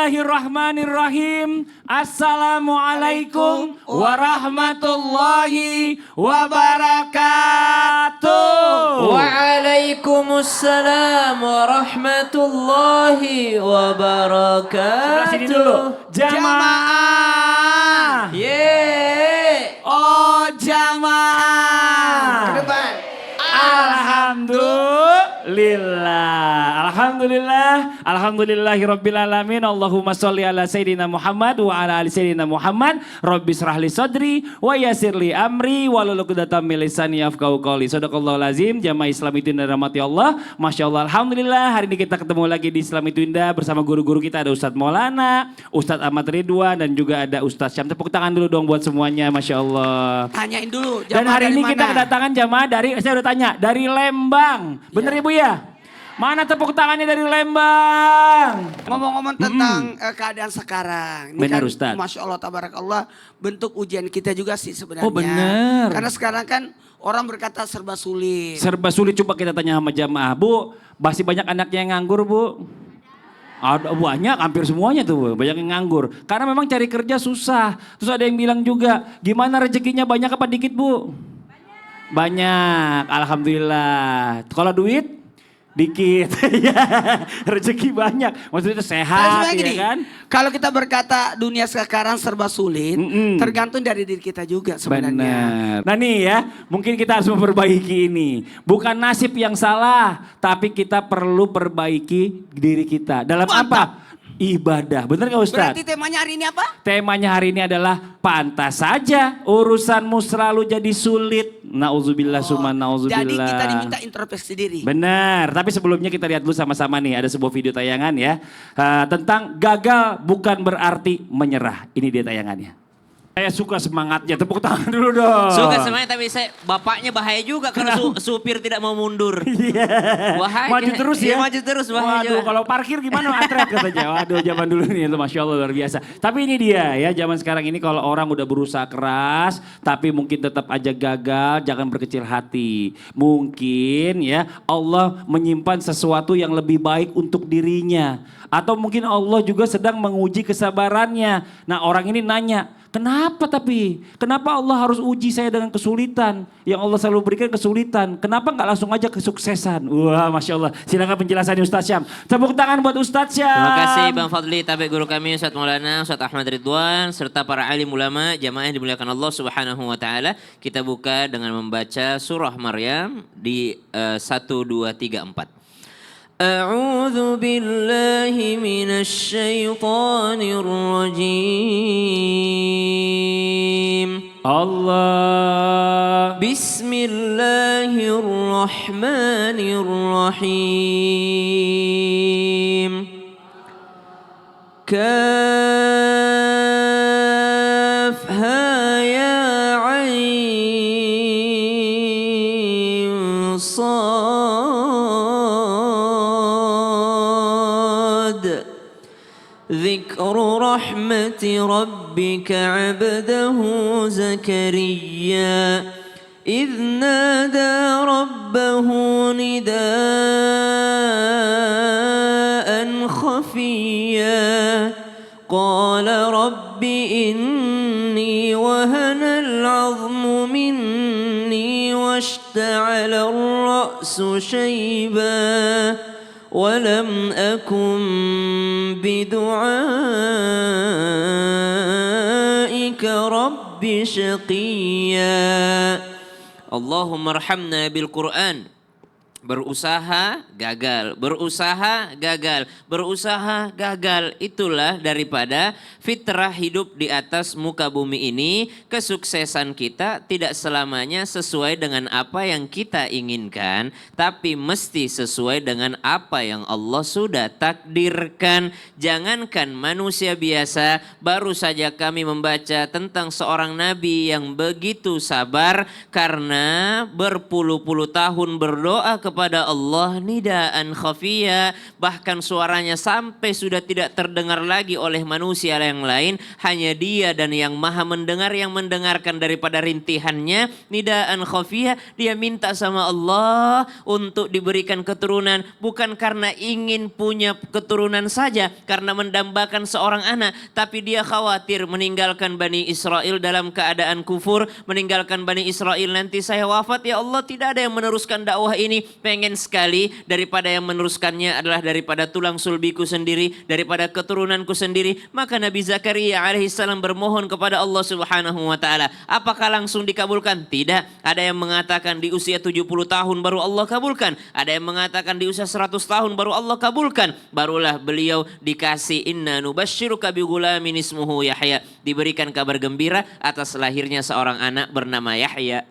Bismillahirrahmanirrahim. Assalamualaikum warahmatullahi wabarakatuh. Waalaikumsalam warahmatullahi wabarakatuh. Sebelah sini dulu. Jamaah. Yeay. Oh jamaah. Ke depan. Alhamdulillah. Alhamdulillahirabbil alamin. Allahumma sholli ala sayidina Muhammad wa ala ali sayidina Muhammad. Rabbi shrahli sadri wa yassirli amri wahlul 'uqdatam min lisani yafqahu qawli. Shadaqallahul azim. Jamaah Islam itu indah rahmati Allah. Masyaallah, alhamdulillah hari ini kita ketemu lagi di Islam itu indah bersama guru-guru kita, ada Ustadz Maulana, Ustadz Ahmad Ridwan dan juga ada Ustadz Syam. Tepuk tangan dulu dong buat semuanya, Masya Allah. Tanyain dulu. Dan hari ini kita kedatangan jamaah dari, saya udah tanya, dari Lembang. Bener Ibu ya? Mana tepuk tangannya dari Lembang? Ngomong-ngomong tentang keadaan sekarang. Ini Benar kan, Ustadz. Masya Allah, tabarakallah, bentuk ujian kita juga sih sebenarnya. Oh benar. Karena sekarang kan orang berkata serba sulit. Serba sulit, coba kita tanya sama jamaah. Bu, masih banyak anaknya yang nganggur Bu? Ada banyak, hampir semuanya tuh Bu, banyak yang nganggur. Karena memang cari kerja susah. Terus ada yang bilang juga, gimana rezekinya banyak apa dikit Bu? Banyak, alhamdulillah. Kalau duit? Dikit, ya rezeki banyak, maksudnya sehat ya gini, kan. kalau kita berkata dunia sekarang serba sulit, tergantung dari diri kita juga sebenarnya. Benar. Nah nih ya, mungkin kita harus memperbaiki ini. Bukan nasib yang salah, tapi kita perlu perbaiki diri kita. Dalam apa? Ibadah, bener gak Ustadz? Berarti temanya hari ini apa? Temanya hari ini adalah pantas saja urusanmu selalu jadi sulit. Nauzubillah summa nauzubillah. Jadi kita diminta introspeksi diri. Benar, tapi sebelumnya kita lihat dulu sama-sama nih, ada sebuah video tayangan ya. Tentang gagal bukan berarti menyerah. Ini dia tayangannya. Saya suka semangatnya, tepuk tangan dulu dong. Suka semuanya, tapi bapaknya bahaya juga kalau supir tidak mau mundur. Bahaya. Maju terus ya. Iya, maju terus bahaya. Waduh, kalau parkir gimana atret katanya. Waduh, zaman dulu nih itu Masya Allah luar biasa. Tapi ini dia ya, zaman sekarang ini kalau orang udah berusaha keras, tapi mungkin tetap aja gagal, jangan berkecil hati. Mungkin ya Allah menyimpan sesuatu yang lebih baik untuk dirinya. Atau mungkin Allah juga sedang menguji kesabarannya. Nah orang ini nanya, kenapa tapi? Kenapa Allah harus uji saya dengan kesulitan? Yang Allah selalu berikan kesulitan. Kenapa nggak langsung aja kesuksesan? Wah Masya Allah. Silakan penjelasannya Ustadz Syam. Tepuk tangan buat Ustadz Syam. Terima kasih Bang Fadli, tabe guru kami Ustadz Maulana, Ustadz Ahmad Ridwan, serta para alim ulama, jamaah yang dimuliakan Allah Subhanahu wa Ta'ala. Kita buka dengan membaca surah Maryam di 1, 2, 3, 4. أعوذ بالله من الشيطان الرجيم Allah. بسم الله الرحمن الرحيم كافها يا عين صاد ذكر رحمة ربك عبده زكريا إذ نادى ربه نداء خفيا قال رب إني وهن العظم مني واشتعل الرأس شيبا ولم أكن بدعائك رب شقيا اللهم ارحمنا بالقرآن. Berusaha gagal, berusaha gagal, berusaha gagal. Itulah daripada fitrah hidup di atas muka bumi ini. Kesuksesan kita tidak selamanya sesuai dengan apa yang kita inginkan, tapi mesti sesuai dengan apa yang Allah sudah takdirkan. Jangankan manusia biasa, baru saja kami membaca tentang seorang nabi yang begitu sabar karena berpuluh-puluh tahun berdoa kepada kepada Allah nidaan khafiyya, bahkan suaranya sampai sudah tidak terdengar lagi oleh manusia yang lain, hanya Dia dan yang Maha mendengar yang mendengarkan daripada rintihannya. Nidaan khafiyya, dia minta sama Allah untuk diberikan keturunan, bukan karena ingin punya keturunan saja, karena mendambakan seorang anak, tapi dia khawatir meninggalkan Bani Israel dalam keadaan kufur, meninggalkan Bani Israel nanti saya wafat, ya Allah tidak ada yang meneruskan dakwah ini, pengen sekali daripada yang meneruskannya adalah daripada tulang sulbiku sendiri, daripada keturunanku sendiri. Maka Nabi Zakaria alaihissalam bermohon kepada Allah Subhanahu wa taala. Apakah langsung dikabulkan? Tidak. Ada yang mengatakan di usia 70 tahun baru Allah kabulkan, ada yang mengatakan di usia 100 tahun baru Allah kabulkan. Barulah beliau dikasih inna nubasyyiruka bi ghulamin ismuhu Yahya, diberikan kabar gembira atas lahirnya seorang anak bernama Yahya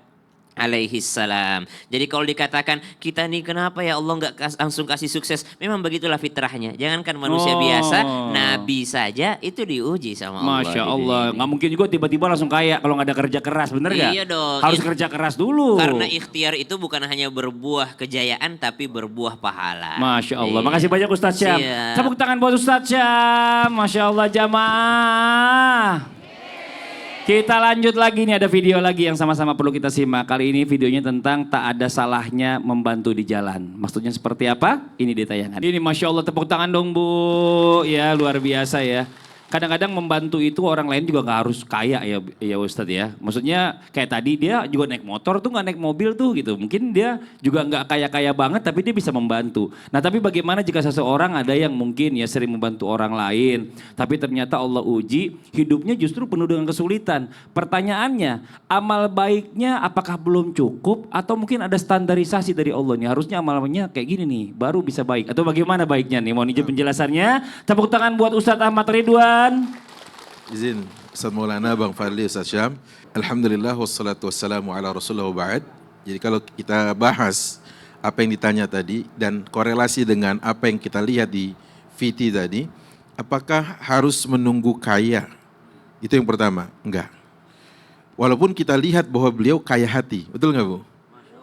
alaihi salam. Jadi kalau dikatakan kita nih kenapa ya Allah nggak langsung kasih sukses, memang begitulah fitrahnya. Jangankan manusia biasa, nabi saja itu diuji sama Allah. Masya Allah, nggak mungkin juga tiba-tiba langsung kaya kalau nggak ada kerja keras, bener nggak? Iya dong. Harus kerja keras dulu. Karena ikhtiar itu bukan hanya berbuah kejayaan, tapi berbuah pahala. Masya Allah, Iya. makasih banyak Ustadz Syam. Siap. Tepuk tangan buat Ustadz Syam. Masya Allah jamaah. Kita lanjut lagi, nih ada video lagi yang sama-sama perlu kita simak. Kali ini videonya tentang tak ada salahnya membantu di jalan. Maksudnya seperti apa? Ini di tayangan. Ini Masya Allah, tepuk tangan dong Bu. Ya luar biasa ya. Kadang-kadang membantu itu orang lain juga gak harus kaya ya Ustadz ya. Maksudnya kayak tadi dia juga naik motor tuh gak naik mobil tuh gitu. Mungkin dia juga gak kaya-kaya banget tapi dia bisa membantu. Nah tapi bagaimana jika seseorang ada yang mungkin ya sering membantu orang lain. Tapi ternyata Allah uji hidupnya justru penuh dengan kesulitan. Pertanyaannya, amal baiknya apakah belum cukup atau mungkin ada standarisasi dari Allah nih. Harusnya amalnya kayak gini nih baru bisa baik. Atau bagaimana baiknya nih? Mohon izin penjelasannya. Tepuk tangan buat Ustadz Ahmad Ridwan. Izin Ustaz Maulana Bang Fadli Ustaz Syam. Alhamdulillah wassalatu wassalamu ala Rasulullah wa ba'd. Jadi kalau kita bahas apa yang ditanya tadi dan korelasi dengan apa yang kita lihat di VT tadi, apakah harus menunggu kaya? Itu yang pertama. Enggak. Walaupun kita lihat bahwa beliau kaya hati. Betul enggak Bu?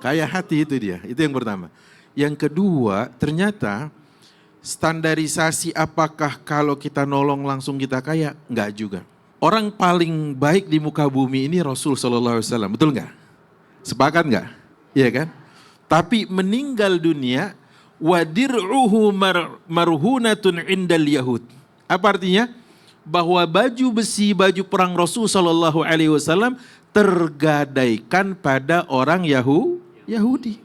Kaya hati itu dia. Itu yang pertama. Yang kedua, ternyata standarisasi apakah kalau kita nolong langsung kita kaya? Enggak juga. Orang paling baik di muka bumi ini Rasul SAW, betul enggak? Sepakat enggak? Iya kan? Tapi meninggal dunia, wadir'uhu marhunatun indal yahud. Apa artinya? Bahwa baju besi, baju perang Rasul SAW tergadaikan pada orang Yahudi.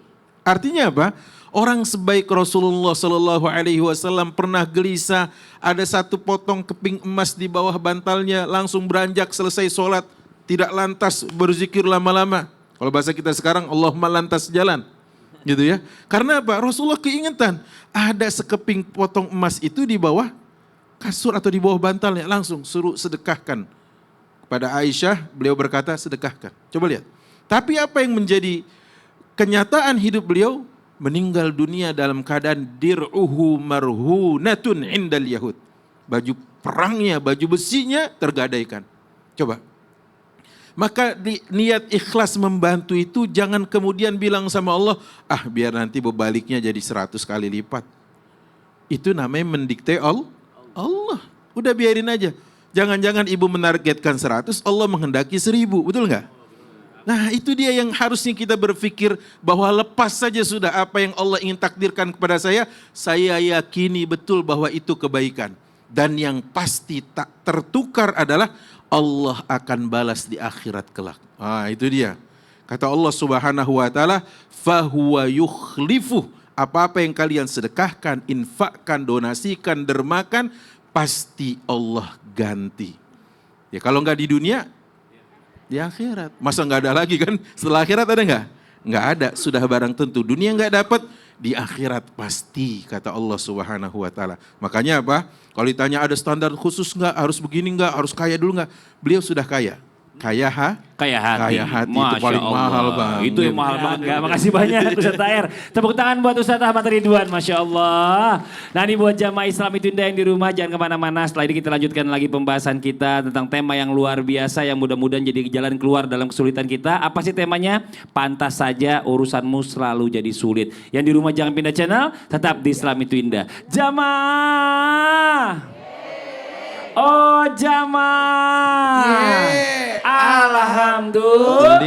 Artinya apa? Orang sebaik Rasulullah Sallallahu Alaihi Wasallam pernah gelisah, ada satu potong keping emas di bawah bantalnya, langsung beranjak selesai sholat, tidak lantas berzikir lama-lama. Kalau bahasa kita sekarang, Allahumma lantas jalan, gitu ya. Karena apa? Rasulullah keingetan, ada sekeping potong emas itu di bawah kasur atau di bawah bantalnya, langsung suruh sedekahkan. Kepada Aisyah, beliau berkata sedekahkan. Coba lihat. Tapi apa yang menjadi kenyataan hidup beliau? Meninggal dunia dalam keadaan dir'uhu marhunatun indal yahud. Baju perangnya, baju besinya tergadaikan. Coba. Maka niat ikhlas membantu itu jangan kemudian bilang sama Allah, ah biar nanti bebaliknya jadi 100 kali lipat. Itu namanya mendikte Allah. Udah biarin aja. Jangan-jangan ibu menargetkan 100, Allah menghendaki 1000, betul nggak? Nah itu dia yang harusnya kita berpikir bahwa lepas saja sudah apa yang Allah ingin takdirkan kepada saya yakini betul bahwa itu kebaikan. Dan yang pasti tak tertukar adalah Allah akan balas di akhirat kelak. Ah itu dia. Kata Allah Subhanahu wa taala, fahuwa yukhlifuh. Apa-apa yang kalian sedekahkan, infakkan, donasikan, dermakan, pasti Allah ganti. Ya kalau enggak di dunia, di akhirat. Masa nggak ada lagi kan? Setelah akhirat ada nggak? Nggak ada, sudah barang tentu. Dunia nggak dapat, di akhirat pasti, kata Allah Subhanahu wa taala. Makanya apa? Kalau ditanya ada standar khusus nggak? Harus begini nggak? Harus kaya dulu nggak? Beliau sudah kaya. Kaya hati. Kaya hati itu Masya paling Allah. mahal banget. Itu yang mahal banget. Makasih banyak Ustaz Tahir. Tepuk tangan buat Ustaz Ahmad Ridwan. Masya Allah. Nah ini buat jamaah Islam itu indah yang di rumah. Jangan kemana-mana. Setelah ini kita lanjutkan lagi pembahasan kita tentang tema yang luar biasa. Yang mudah-mudahan jadi jalan keluar dalam kesulitan kita. Apa sih temanya? Pantas saja urusanmu selalu jadi sulit. Yang di rumah jangan pindah channel. Tetap di Islam itu indah. Jamaah. Oh jamaah. Alhamdulillah.